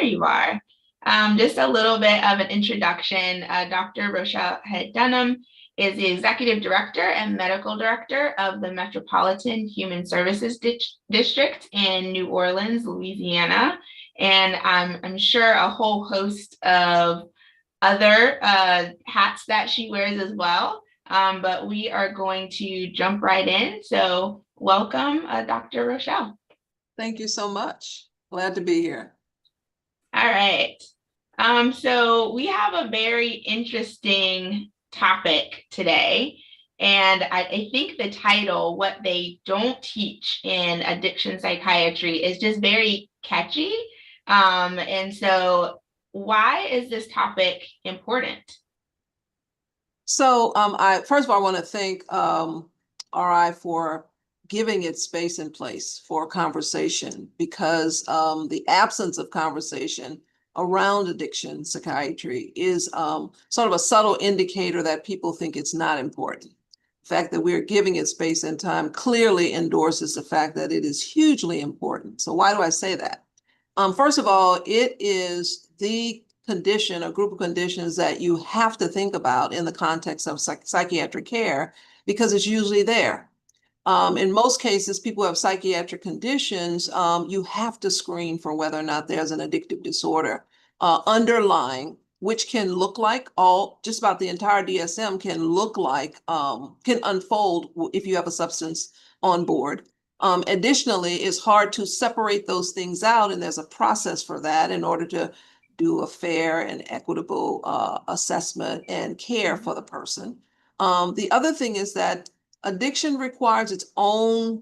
there you are. Just a little bit of an introduction. Dr. Rochelle Head-Dunham is the Executive Director and Medical Director of the Metropolitan Human Services District in New Orleans, Louisiana. And I'm sure a whole host of other hats that she wears as well. But we are going to jump right in. So welcome, Dr. Rochelle. Thank you so much. Glad to be here. All right. So we have a very interesting topic today. And I think the title, What They Don't Teach in Addiction Psychiatry, is just very catchy. And so why is this topic important? So first of all, I want to thank RI for giving it space and place for conversation, because the absence of conversation around addiction psychiatry is sort of a subtle indicator that people think it's not important. The fact that we're giving it space and time clearly endorses the fact that it is hugely important. So why do I say that? First of all, it is the condition, a group of conditions that you have to think about in the context of psychiatric care, because it's usually there. In most cases, people who have psychiatric conditions, you have to screen for whether or not there's an addictive disorder underlying, which can look like just about the entire DSM can look like, can unfold if you have a substance on board. Additionally, it's hard to separate those things out, and there's a process for that in order to do a fair and equitable assessment and care for the person. The other thing is that addiction requires its own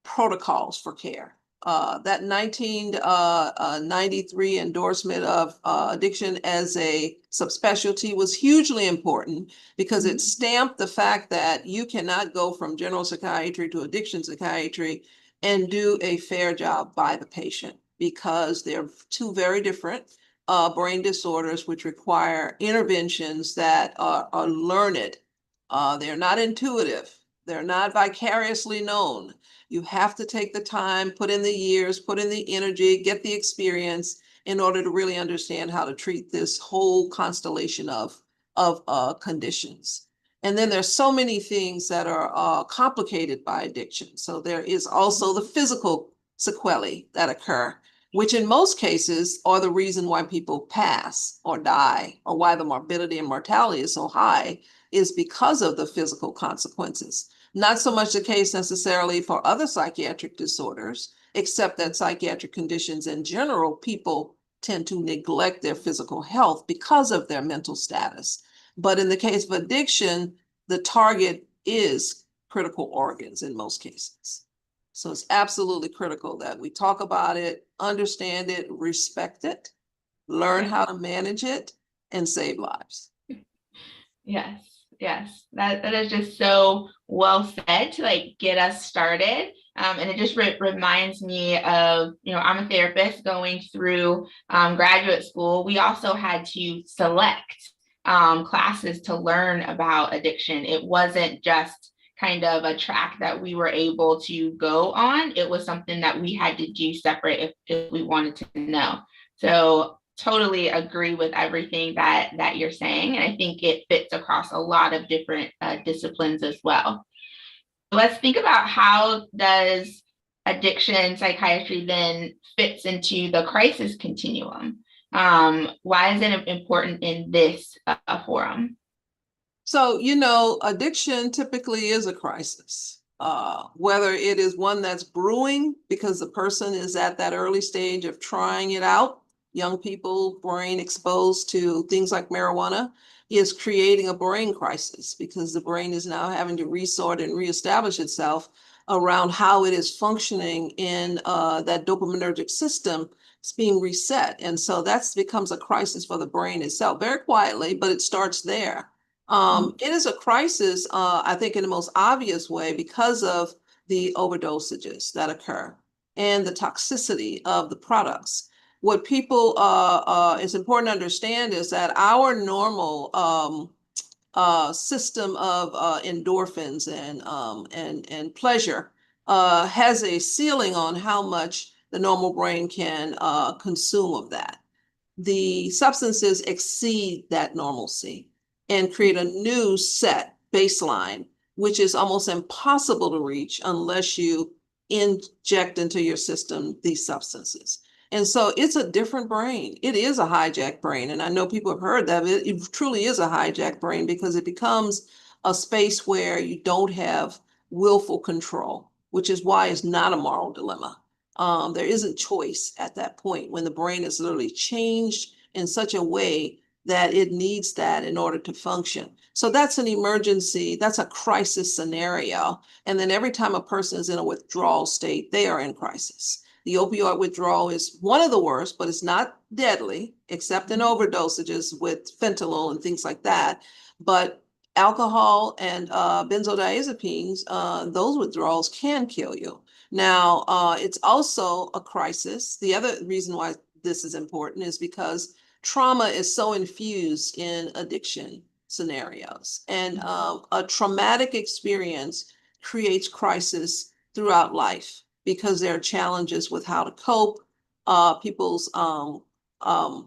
protocols for care. That 1993 endorsement of addiction as a subspecialty was hugely important, because it stamped the fact that you cannot go from general psychiatry to addiction psychiatry and do a fair job by the patient, because they're two very different brain disorders which require interventions that are learned. They're not intuitive. They're not vicariously known. You have to take the time, put in the years, put in the energy, get the experience in order to really understand how to treat this whole constellation of conditions. And then there's so many things that are complicated by addiction. So there is also the physical sequelae that occur, which in most cases are the reason why people pass or die, or why the morbidity and mortality is so high, is because of the physical consequences. Not so much the case necessarily for other psychiatric disorders, except that psychiatric conditions in general, people tend to neglect their physical health because of their mental status. But in the case of addiction, the target is critical organs in most cases. So it's absolutely critical that we talk about it, understand it, respect it, learn how to manage it, and save lives. Yes. Yes, that is just so well said to get us started. And it just reminds me of, I'm a therapist going through graduate school. We also had to select classes to learn about addiction. It wasn't just kind of a track that we were able to go on. It was something that we had to do separate if we wanted to know. So totally agree with everything that you're saying. And I think it fits across a lot of different disciplines as well. Let's think about, how does addiction psychiatry then fits into the crisis continuum? Why is it important in this forum? So, addiction typically is a crisis, whether it is one that's brewing because the person is at that early stage of trying it out. Young people, brain exposed to things like marijuana, is creating a brain crisis, because the brain is now having to resort and reestablish itself around how it is functioning in that dopaminergic system. It's being reset. And so that becomes a crisis for the brain itself, very quietly, but it starts there. It is a crisis, I think, in the most obvious way, because of the overdosages that occur and the toxicity of the products. What people is important to understand is that our normal system of endorphins and pleasure has a ceiling on how much the normal brain can consume of that. the substances exceed that normalcy and create a new set baseline, which is almost impossible to reach unless you inject into your system these substances. And so it's a different brain. It is a hijacked brain. And I know people have heard that. It truly is a hijacked brain because it becomes a space where you don't have willful control, which is why it's not a moral dilemma. There isn't choice at that point when the brain is literally changed in such a way that it needs that in order to function. So that's an emergency, that's a crisis scenario. And then every time a person is in a withdrawal state, they are in crisis. The opioid withdrawal is one of the worst, but it's not deadly, except in overdosages with fentanyl and things like that. But alcohol and benzodiazepines, those withdrawals can kill you. Now, it's also a crisis. The other reason why this is important is because trauma is so infused in addiction scenarios. And a traumatic experience creates crisis throughout life because there are challenges with how to cope, people's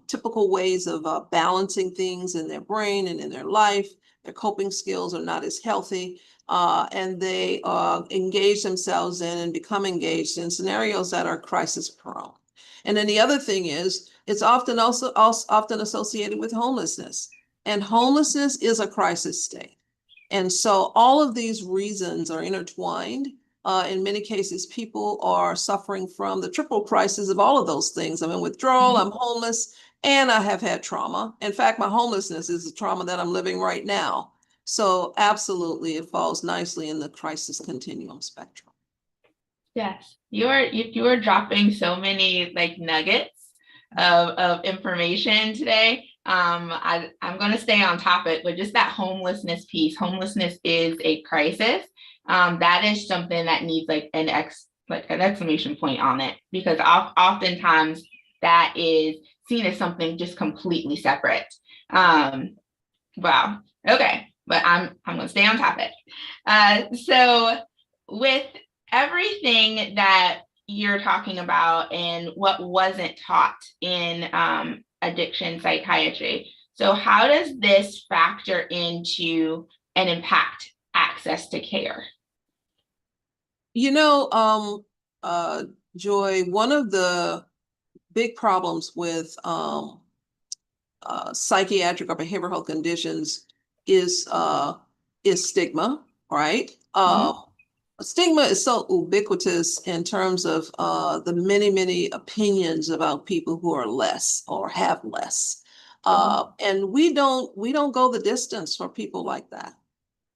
typical ways of balancing things in their brain and in their life. Their coping skills are not as healthy, and they engage themselves in and become engaged in scenarios that are crisis prone. And then the other thing is, it's often often associated with homelessness, and homelessness is a crisis state. And so all of these reasons are intertwined. In many cases, people are suffering from the triple crisis of all of those things. I'm in withdrawal, I'm homeless, and I have had trauma. In fact, my homelessness is the trauma that I'm living right now. So absolutely, it falls nicely in the crisis continuum spectrum. Yes, you are dropping so many like nuggets of information today. I'm going to stay on topic, but just that homelessness piece. Homelessness is a crisis. That is something that needs like an exclamation point on it, because oftentimes that is seen as something just completely separate. Wow. Okay, but I'm going to stay on topic. So with everything that you're talking about and what wasn't taught in addiction psychiatry, so how does this factor into and impact access to care? You know, Joy, one of the big problems with psychiatric or behavioral health conditions is stigma, right? Stigma is so ubiquitous in terms of the many opinions about people who are less or have less. And we don't go the distance for people like that.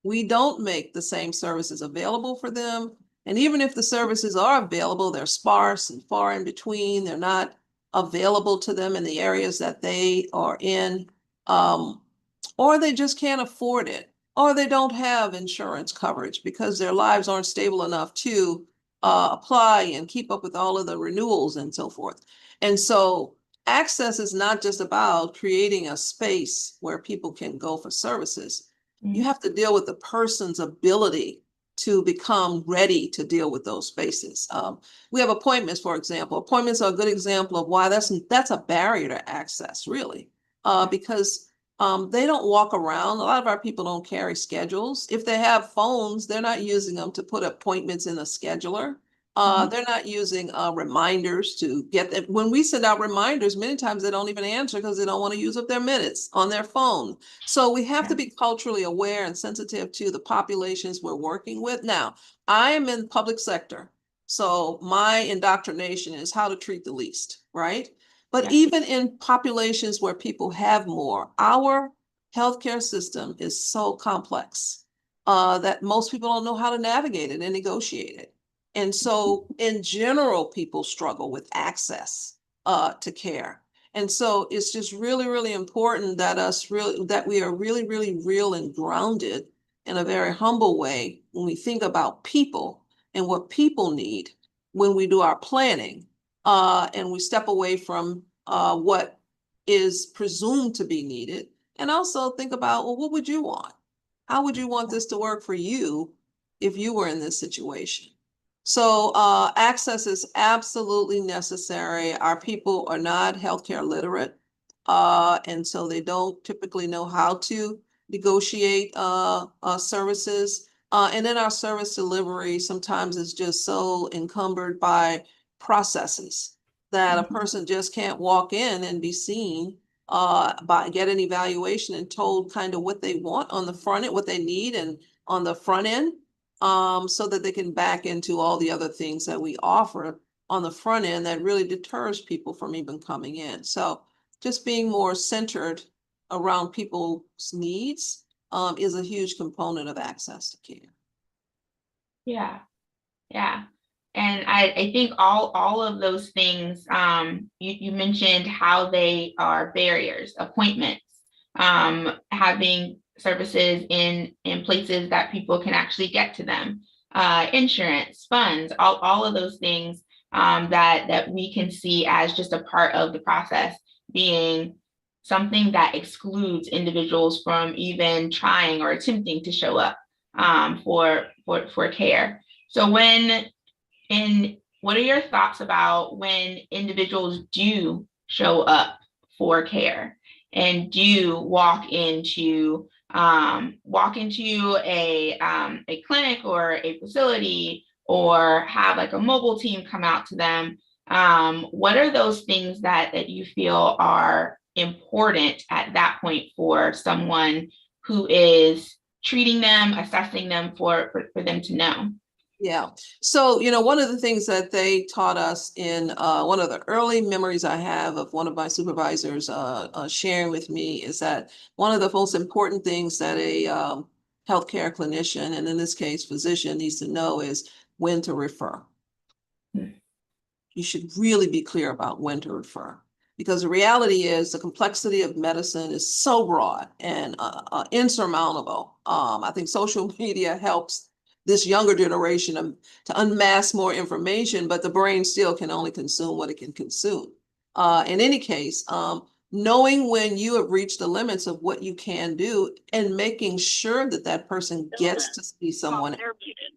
We don't make the same services available for them. And even if the services are available, they're sparse and far in between. They're not available to them in the areas that they are in, or they just can't afford it, or they don't have insurance coverage because their lives aren't stable enough to apply and keep up with all of the renewals and so forth. And so access is not just about creating a space where people can go for services. You have to deal with the person's ability to become ready to deal with those spaces. We have appointments, for example. Appointments are a good example of why that's a barrier to access, really, because they don't walk around. A lot of our people don't carry schedules. If they have phones, they're not using them to put appointments in a scheduler. They're not using reminders to get them. When we send out reminders, many times they don't even answer because they don't want to use up their minutes on their phone. So we have to be culturally aware and sensitive to the populations we're working with. Now, I am in public sector, so my indoctrination is how to treat the least, right? But even in populations where people have more, our healthcare system is so complex that most people don't know how to navigate it and negotiate it. And so in general, people struggle with access to care. And so it's just really important that we are really real and grounded in a very humble way when we think about people and what people need when we do our planning, and we step away from what is presumed to be needed, and also think about, well, what would you want? How would you want this to work for you if you were in this situation? So access is absolutely necessary. Our people are not healthcare literate. and so they don't typically know how to negotiate services. And then our service delivery sometimes is just so encumbered by processes that a person just can't walk in and be seen, get an evaluation and told kind of what they want on the front end, what they need and on the front end, so that they can back into all the other things that we offer on the front end that really deters people from even coming in. So just being more centered around people's needs is a huge component of access to care. Yeah, yeah. And I think all of those things, you mentioned how they are barriers, appointments, having services in places that people can actually get to them, insurance, funds, all of those things that we can see as just a part of the process being something that excludes individuals from even trying or attempting to show up for care. So what are your thoughts about when individuals do show up for care and do walk into a clinic or a facility or have like a mobile team come out to them? What are those things that you feel are important at that point for someone who is treating them, assessing them for them to know? Yeah. So, one of the things that they taught us in one of the early memories I have of one of my supervisors sharing with me is that one of the most important things that a healthcare clinician, and in this case, physician, needs to know is when to refer. You should really be clear about when to refer, because the reality is the complexity of medicine is so broad and insurmountable. I think social media helps this younger generation to unmask more information, but the brain still can only consume what it can consume. In any case, knowing when you have reached the limits of what you can do and making sure that that person gets to see someone.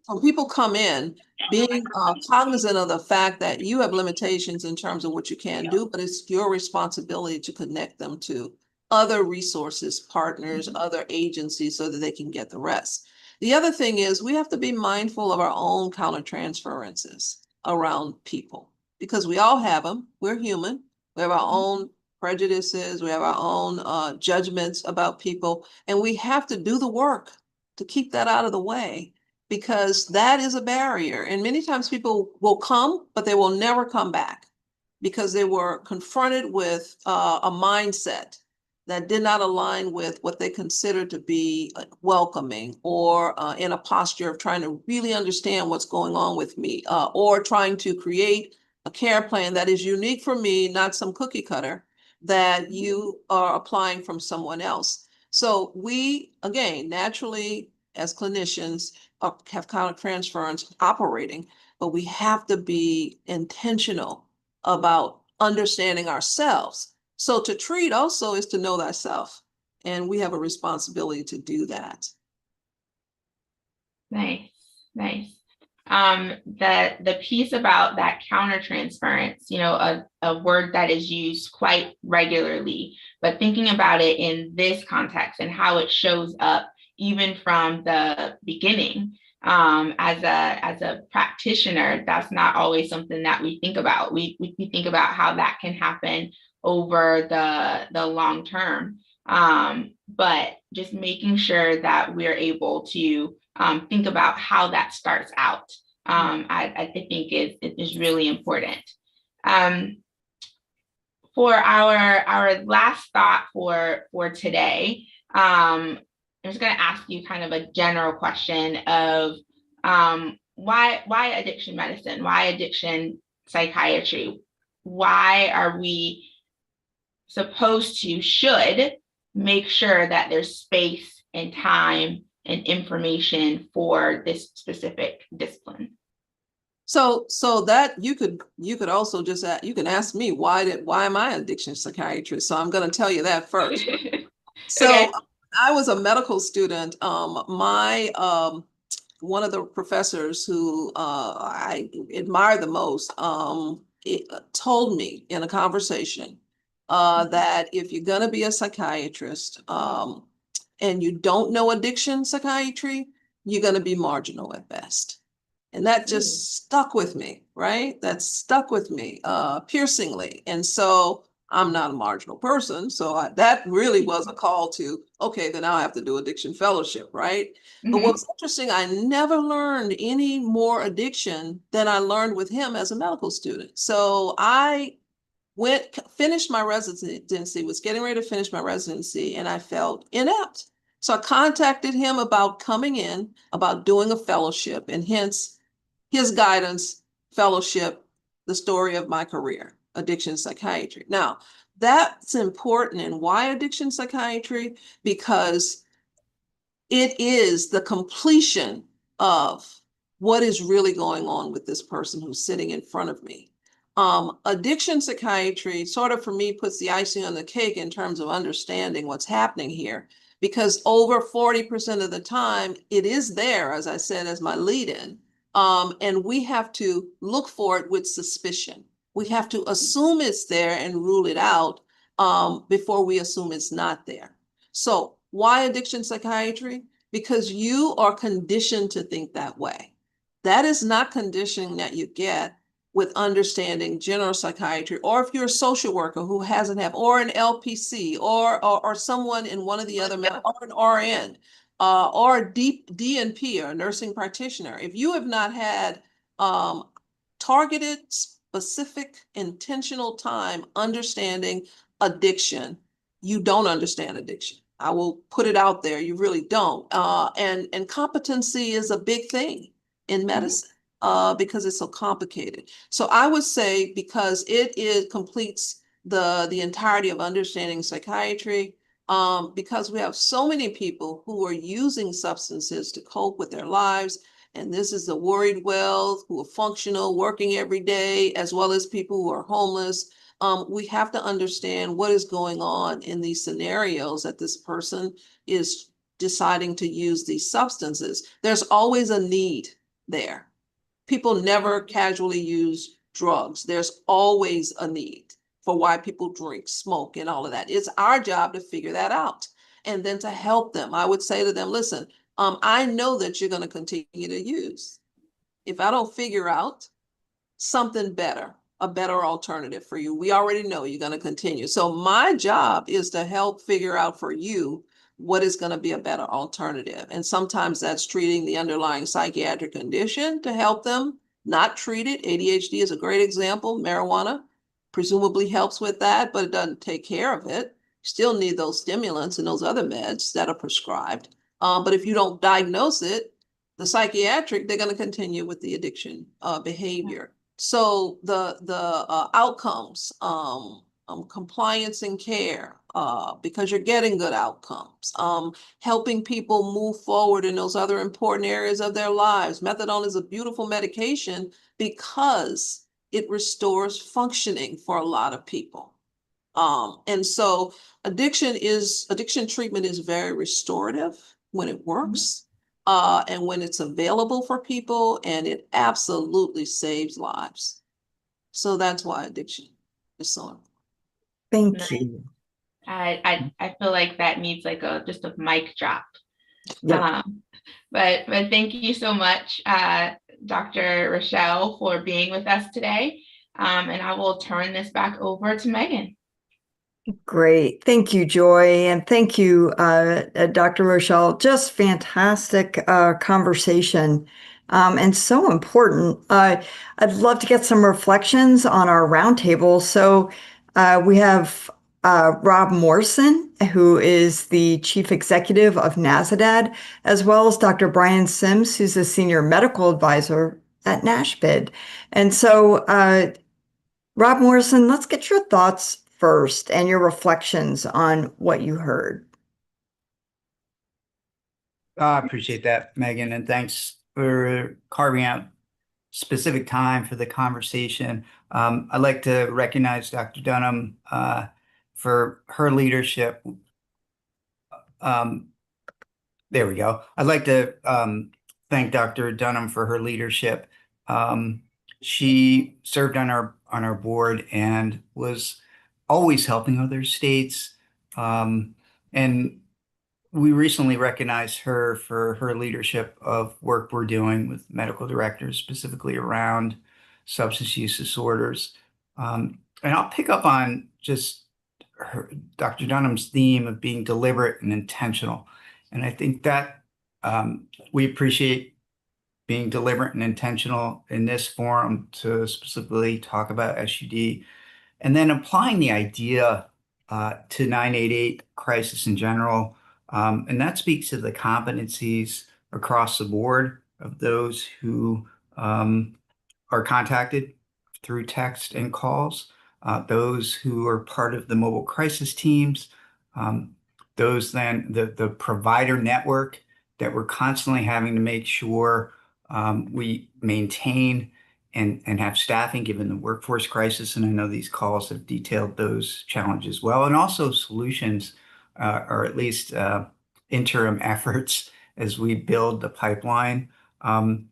When people come in, being cognizant of the fact that you have limitations in terms of what you can do, but it's your responsibility to connect them to other resources, partners, other agencies, so that they can get the rest. The other thing is we have to be mindful of our own countertransferences around people, because we all have them. We're human. We have our own prejudices. We have our own judgments about people, and we have to do the work to keep that out of the way, because that is a barrier. And many times people will come, but they will never come back because they were confronted with a mindset that did not align with what they considered to be welcoming, or in a posture of trying to really understand what's going on with me, or trying to create a care plan that is unique for me, not some cookie cutter that you are applying from someone else. So we, again, naturally, as clinicians, have countertransference operating, but we have to be intentional about understanding ourselves. So to treat also is to know thyself, and we have a responsibility to do that. Nice, nice. The piece about that countertransference, a word that is used quite regularly, but thinking about it in this context and how it shows up even from the beginning, as a practitioner, that's not always something that we think about. We think about how that can happen over the long term, but just making sure that we're able to think about how that starts out, I think is really important. For our last thought for today, I'm just going to ask you kind of a general question of why addiction medicine? Why addiction psychiatry? Why are we should make sure that there's space and time and information for this specific discipline? So that you could also just you can ask me why am I an addiction psychiatrist? So I'm going to tell you that first. So okay. I was a medical student. My one of the professors who I admire the most told me in a conversation that if you're going to be a psychiatrist and you don't know addiction psychiatry, you're going to be marginal at best. And that just stuck with me, right? That stuck with me piercingly. And so I'm not a marginal person. So that really was a call to, okay, then I'll have to do addiction fellowship, right? But Mm-hmm. what's interesting, I never learned any more addiction than I learned with him as a medical student. So I finished my residency, was getting ready to finish my residency, and I felt inept. So I contacted him about coming in, about doing a fellowship, and hence his guidance, fellowship, the story of my career, addiction psychiatry. Now, that's important. And why addiction psychiatry? Because it is the completion of what is really going on with this person who's sitting in front of me. Addiction psychiatry sort of for me puts the icing on the cake in terms of understanding what's happening here, because over 40% of the time it is there, as I said, as my lead-in. And we have to look for it with suspicion. We have to assume it's there and rule it out before we assume it's not there. So why addiction psychiatry? Because you are conditioned to think that way. That is not conditioning that you get with understanding general psychiatry, or if you're a social worker who hasn't had, or an LPC, or someone in one of the other, or an RN, or a DNP, or a nursing practitioner. If you have not had targeted, specific, intentional time understanding addiction, you don't understand addiction. I will put it out there. You really don't. And competency is a big thing in medicine because it's so complicated. So I would say because it completes the entirety of understanding psychiatry, because we have so many people who are using substances to cope with their lives. And this is the worried well, who are functional, working every day, as well as people who are homeless. We have to understand what is going on in these scenarios that this person is deciding to use these substances. There's always a need there. People never casually use drugs. There's always a need for why people drink, smoke, and all of that. It's our job to figure that out and then to help them. I would say to them, listen, I know that you're going to continue to use. If I don't figure out something better, a better alternative for you, we already know you're going to continue. So my job is to help figure out for you what is going to be a better alternative. And sometimes that's treating the underlying psychiatric condition to help them not treat it. ADHD is a great example. Marijuana presumably helps with that, but it doesn't take care of it. You still need those stimulants and those other meds that are prescribed. But if you don't diagnose it, the psychiatric, they're going to continue with the addiction behavior. So the outcomes, compliance and care, because you're getting good outcomes, helping people move forward in those other important areas of their lives. Methadone is a beautiful medication because it restores functioning for a lot of people. And so addiction treatment is very restorative when it works. And when it's available for people, and it absolutely saves lives. So that's why addiction is so important. Thank you. I feel like that needs like just a mic drop. Yeah. But thank you so much, Dr. Rochelle, for being with us today. And I will turn this back over to Megan. Great. Thank you, Joy. And thank you, Dr. Rochelle. Just fantastic conversation and so important. I'd love to get some reflections on our roundtable. So we have Rob Morrison, who is the Chief Executive of NAZADAD, as well as Dr. Brian Sims, who's a Senior Medical Advisor at NASHBID. And so Rob Morrison, let's get your thoughts first and your reflections on what you heard. I appreciate that, Megan, and thanks for carving out specific time for the conversation. I'd like to recognize Dr. Dunham for her leadership. There we go. I'd like to thank Dr. Dunham for her leadership. She served on our board and was always helping other states. And we recently recognized her for her leadership of work we're doing with medical directors, specifically around substance use disorders. And I'll pick up on just Dr. Dunham's theme of being deliberate and intentional. And I think that we appreciate being deliberate and intentional in this forum to specifically talk about SUD, and then applying the idea to 988 crisis in general. And that speaks to the competencies across the board of those who are contacted through text and calls, those who are part of the mobile crisis teams, those then the provider network that we're constantly having to make sure we maintain and have staffing given the workforce crisis. And I know these calls have detailed those challenges well, and also solutions, or at least interim efforts as we build the pipeline. And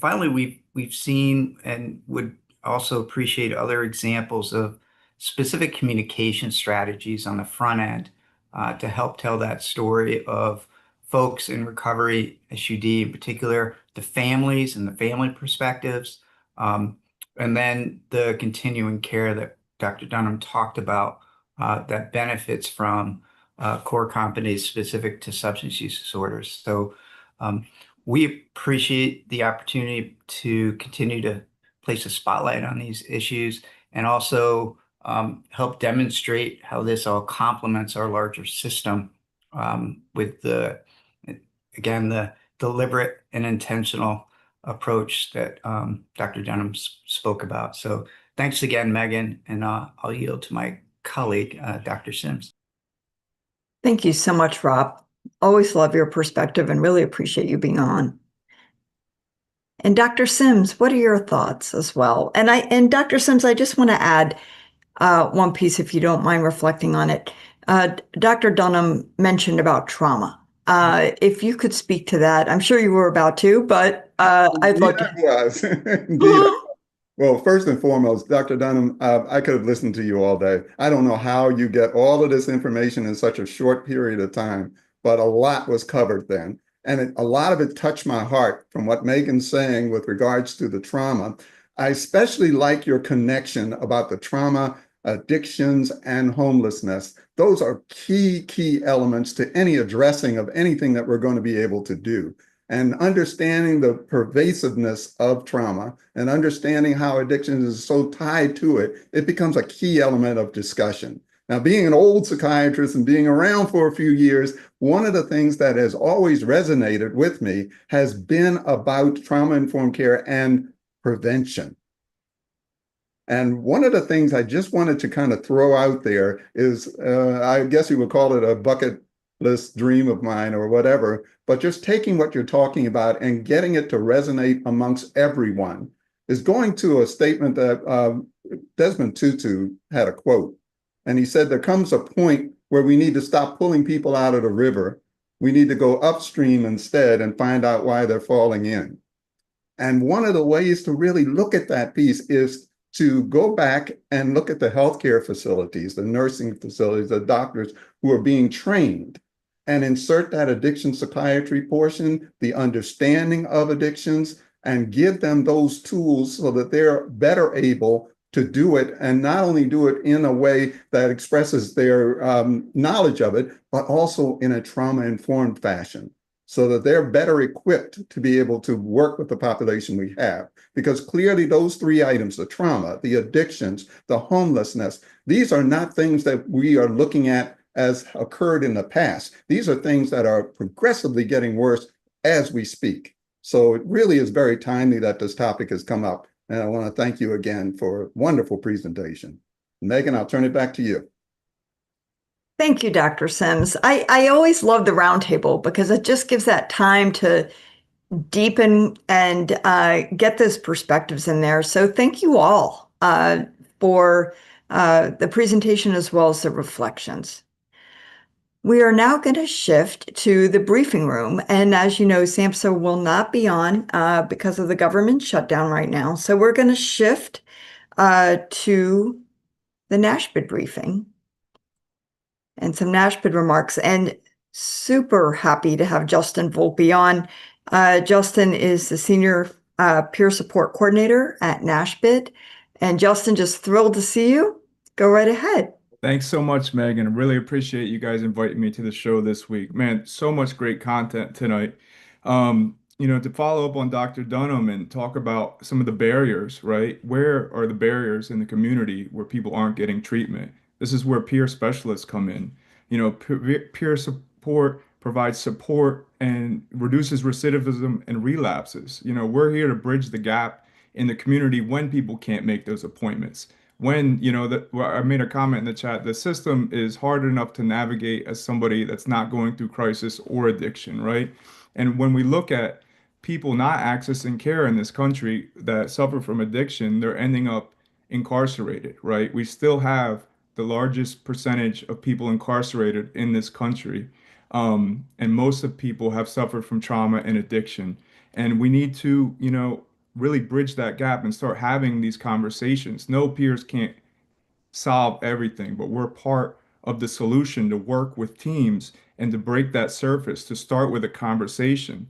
finally, we've seen and would also appreciate other examples of specific communication strategies on the front end to help tell that story of folks in recovery, SUD in particular, the families and the family perspectives, and then the continuing care that Dr. Dunham talked about that benefits from core competencies specific to substance use disorders. So we appreciate the opportunity to continue to place a spotlight on these issues and also help demonstrate how this all complements our larger system with the deliberate and intentional approach that Dr. Dunham spoke about. So thanks again, Megan, and I'll yield to my colleague, Dr. Sims. Thank you so much, Rob. Always love your perspective and really appreciate you being on. And Dr. Sims, what are your thoughts as well? And Dr. Sims, I just want to add one piece, if you don't mind reflecting on it. Dr. Dunham mentioned about trauma. If you could speak to that, I'm sure you were about to, but I'd love to. Was. Indeed. Well, first and foremost, Dr. Dunham, I could have listened to you all day. I don't know how you get all of this information in such a short period of time, but a lot was covered then. And a lot of it touched my heart from what Megan's saying with regards to the trauma. I especially like your connection about the trauma, addictions, and homelessness. Those are key elements to any addressing of anything that we're going to be able to do. And understanding the pervasiveness of trauma and understanding how addiction is so tied to it, it becomes a key element of discussion. Now, being an old psychiatrist and being around for a few years, one of the things that has always resonated with me has been about trauma-informed care and prevention. And one of the things I just wanted to kind of throw out there is, I guess you would call it a bucket list dream of mine or whatever, but just taking what you're talking about and getting it to resonate amongst everyone is going to a statement that Desmond Tutu had a quote. And he said, there comes a point where we need to stop pulling people out of the river. We need to go upstream instead and find out why they're falling in. And one of the ways to really look at that piece is to go back and look at the healthcare facilities, the nursing facilities, the doctors who are being trained, and insert that addiction psychiatry portion, the understanding of addictions, and give them those tools so that they're better able to do it, and not only do it in a way that expresses their knowledge of it, but also in a trauma-informed fashion, so that they're better equipped to be able to work with the population we have. Because clearly those three items, the trauma, the addictions, the homelessness, these are not things that we are looking at as occurred in the past. These are things that are progressively getting worse as we speak. So it really is very timely that this topic has come up. And I want to thank you again for a wonderful presentation. Megan, I'll turn it back to you. Thank you, Dr. Sims. I always love the roundtable because it just gives that time to deepen and get those perspectives in there. So thank you all for the presentation as well as the reflections. We are now going to shift to the briefing room. And as you know, SAMHSA will not be on because of the government shutdown right now. So we're going to shift to the NASHBID briefing and some NASHBID remarks, and super happy to have Justin Volpe on. Justin is the Senior Peer Support Coordinator at NASHBID. And Justin, just thrilled to see you. Go right ahead. Thanks so much, Megan. I really appreciate you guys inviting me to the show this week. Man, so much great content tonight. To follow up on Dr. Dunham and talk about some of the barriers, right? Where are the barriers in the community where people aren't getting treatment? This is where peer specialists come in. Peer support provides support and reduces recidivism and relapses. We're here to bridge the gap in the community when people can't make those appointments. When, I made a comment in the chat, the system is hard enough to navigate as somebody that's not going through crisis or addiction, right? And when we look at people not accessing care in this country that suffer from addiction, they're ending up incarcerated, right? We still have the largest percentage of people incarcerated in this country. And most of people have suffered from trauma and addiction. And we need to, really bridge that gap and start having these conversations. No, peers can't solve everything, but we're part of the solution to work with teams and to break that surface, to start with a conversation.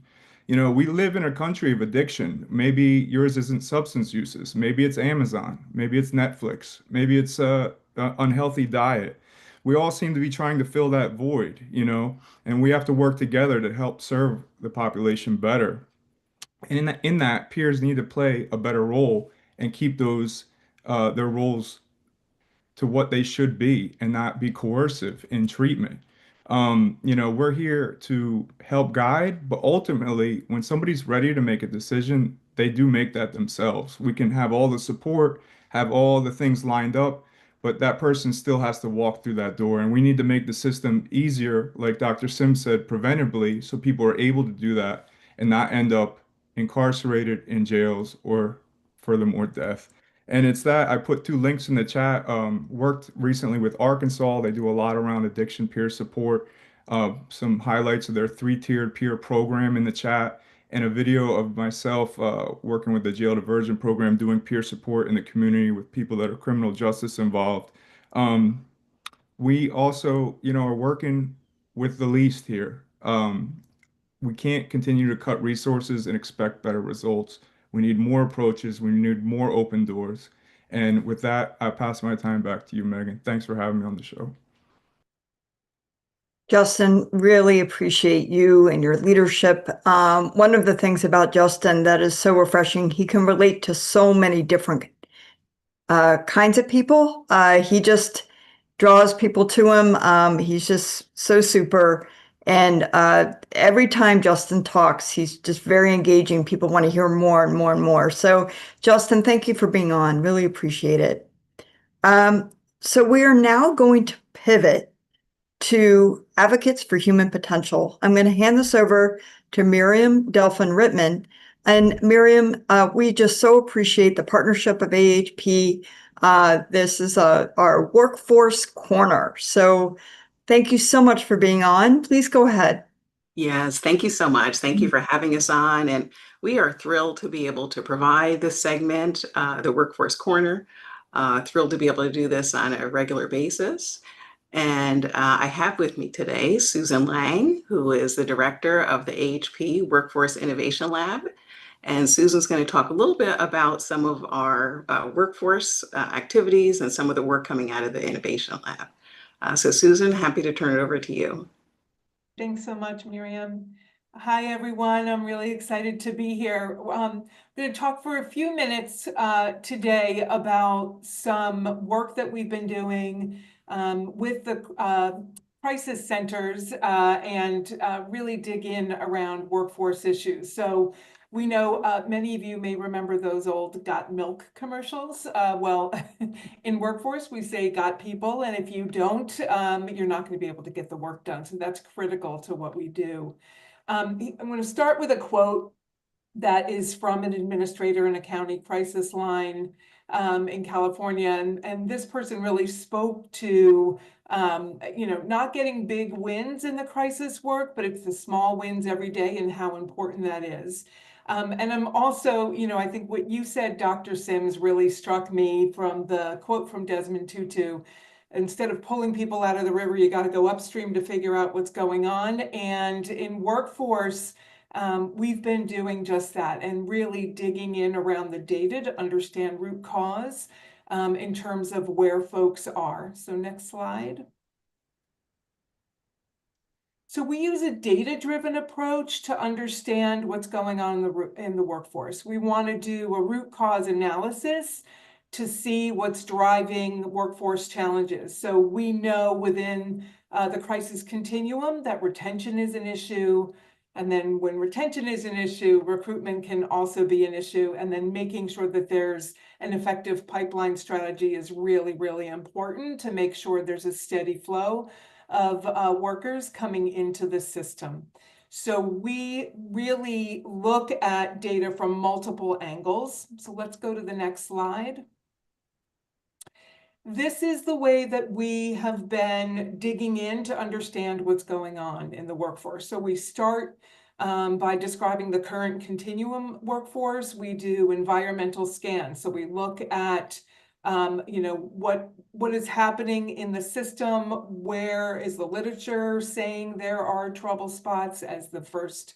We live in a country of addiction. Maybe yours isn't substance uses. Maybe it's Amazon. Maybe it's Netflix. Maybe it's a unhealthy diet. We all seem to be trying to fill that void, and we have to work together to help serve the population better. And in that, peers need to play a better role and keep those their roles to what they should be and not be coercive in treatment. We're here to help guide, but ultimately, when somebody's ready to make a decision, they do make that themselves. We can have all the support, have all the things lined up, but that person still has to walk through that door. And we need to make the system easier, like Dr. Sim said, preventably, so people are able to do that and not end up incarcerated in jails or furthermore death. And it's that I put two links in the chat. Worked recently with Arkansas. They do a lot around addiction peer support. Some highlights of their three-tiered peer program in the chat, and a video of myself working with the jail diversion program, doing peer support in the community with people that are criminal justice involved. We also, are working with the least here. We can't continue to cut resources and expect better results. We need more approaches. We need more open doors. And with that, I pass my time back to you, Megan. Thanks for having me on the show. Justin, really appreciate you and your leadership. One of the things about Justin that is so refreshing, he can relate to so many different kinds of people. He just draws people to him. He's just so super. And every time Justin talks, he's just very engaging. People want to hear more and more and more. So Justin, thank you for being on. Really appreciate it. So we are now going to pivot to Advocates for Human Potential. I'm going to hand this over to Miriam Delphin-Rittman. And Miriam, we just so appreciate the partnership of AHP. This is our Workforce Corner. So thank you so much for being on. Please go ahead. Yes, thank you so much. Thank you for having us on. And we are thrilled to be able to provide this segment, the Workforce Corner. Thrilled to be able to do this on a regular basis. And I have with me today Susan Lang, who is the director of the AHP Workforce Innovation Lab. And Susan's going to talk a little bit about some of our workforce activities and some of the work coming out of the Innovation Lab. So Susan, happy to turn it over to you. Thanks so much, Miriam. Hi, everyone. I'm really excited to be here. I'm going to talk for a few minutes today about some work that we've been doing with the crisis centers and really dig in around workforce issues. So we know many of you may remember those old Got Milk commercials. Well, in workforce, we say got people, and if you don't, you're not going to be able to get the work done. So that's critical to what we do. I'm going to start with a quote that is from an administrator in a county crisis line in California. And this person really spoke to, not getting big wins in the crisis work, but it's the small wins every day and how important that is. And I'm also, I think what you said, Dr. Sims, really struck me from the quote from Desmond Tutu. Instead of pulling people out of the river, you got to go upstream to figure out what's going on. And in workforce, we've been doing just that and really digging in around the data to understand root cause in terms of where folks are. So next slide. So we use a data-driven approach to understand what's going on in the workforce. We want to do a root cause analysis to see what's driving workforce challenges. So we know within the crisis continuum that retention is an issue. And then when retention is an issue, recruitment can also be an issue. And then making sure that there's an effective pipeline strategy is really, really important to make sure there's a steady flow of workers coming into the system. So we really look at data from multiple angles. So let's go to the next slide. This is the way that we have been digging in to understand what's going on in the workforce. So we start by describing the current continuum workforce. We do environmental scans. So we look at what is happening in the system, where is the literature saying there are trouble spots as the first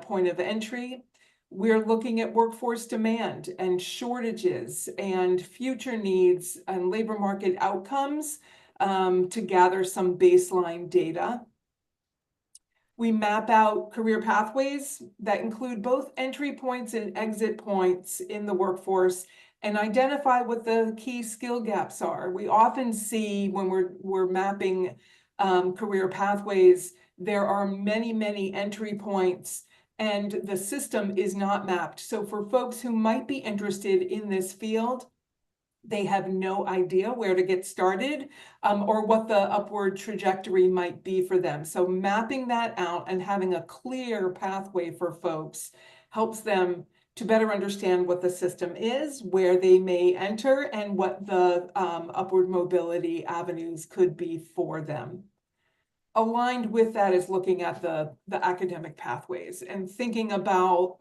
point of entry. We're looking at workforce demand and shortages and future needs and labor market outcomes to gather some baseline data. We map out career pathways that include both entry points and exit points in the workforce and identify what the key skill gaps are. We often see when we're mapping career pathways, there are many, many entry points and the system is not mapped. So for folks who might be interested in this field, they have no idea where to get started or what the upward trajectory might be for them. So mapping that out and having a clear pathway for folks helps them to better understand what the system is, where they may enter, and what the upward mobility avenues could be for them. Aligned with that is looking at the academic pathways and thinking about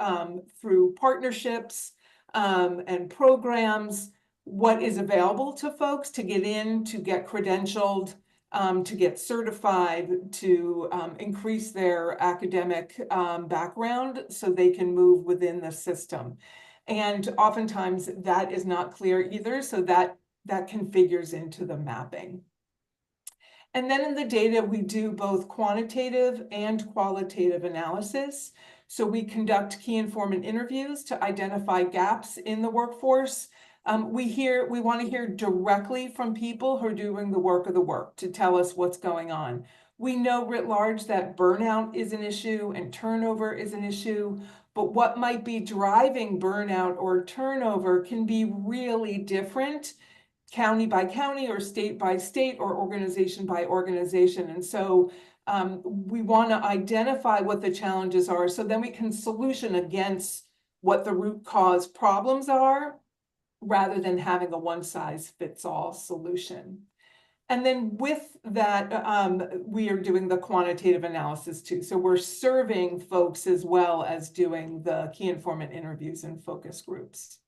through partnerships and programs, what is available to folks to get in, to get credentialed, to get certified, to increase their academic background so they can move within the system. And oftentimes that is not clear either, so that configures into the mapping. And then in the data, we do both quantitative and qualitative analysis. So we conduct key informant interviews to identify gaps in the workforce. We want to hear directly from people who are doing the work of the work to tell us what's going on. We know writ large that burnout is an issue and turnover is an issue, but what might be driving burnout or turnover can be really different county by county or state by state or organization by organization. And so we want to identify what the challenges are so then we can solution against what the root cause problems are rather than having a one-size-fits-all solution. And then with that, we are doing the quantitative analysis too. So we're serving folks as well as doing the key informant interviews and focus groups.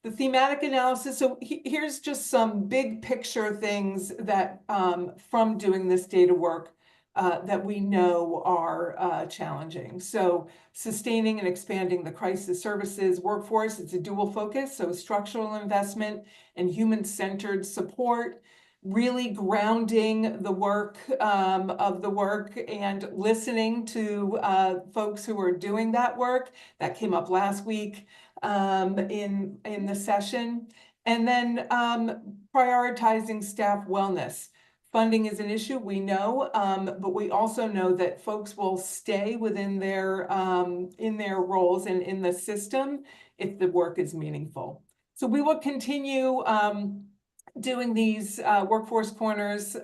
The thematic analysis, so here's just some big picture things that from doing this data work that we know are challenging. So sustaining and expanding the crisis services workforce, it's a dual focus, so structural investment and human-centered support, really grounding the work of the work and listening to folks who are doing that work. That came up last week in the session. And then prioritizing staff wellness. Funding is an issue, we know, but we also know that folks will stay within their in their roles and in the system if the work is meaningful. So we will continue doing these workforce corners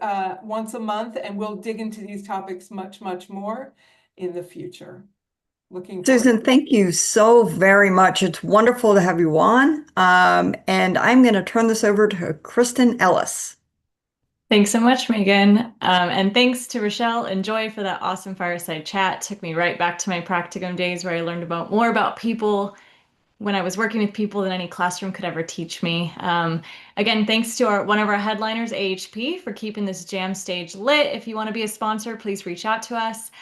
once a month, and we'll dig into these topics much, much more in the future. Susan, thank you so very much. It's wonderful to have you on. And I'm going to turn this over to Kristen Ellis. Thanks so much, Megan. And thanks to Rochelle and Joy for that awesome fireside chat. Took me right back to my practicum days where I learned more about people when I was working with people than any classroom could ever teach me. Again, thanks to one of our headliners, AHP, for keeping this jam stage lit. If you want to be a sponsor, please reach out to us.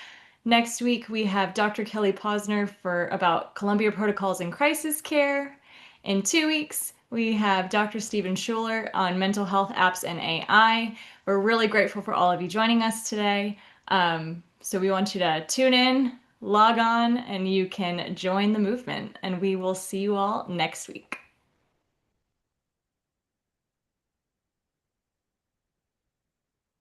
Next week, we have Dr. Kelly Posner about Columbia protocols in crisis care. In 2 weeks, we have Dr. Stephen Schuler on mental health apps and AI. We're really grateful for all of you joining us today. So we want you to tune in, log on, and you can join the movement. And we will see you all next week.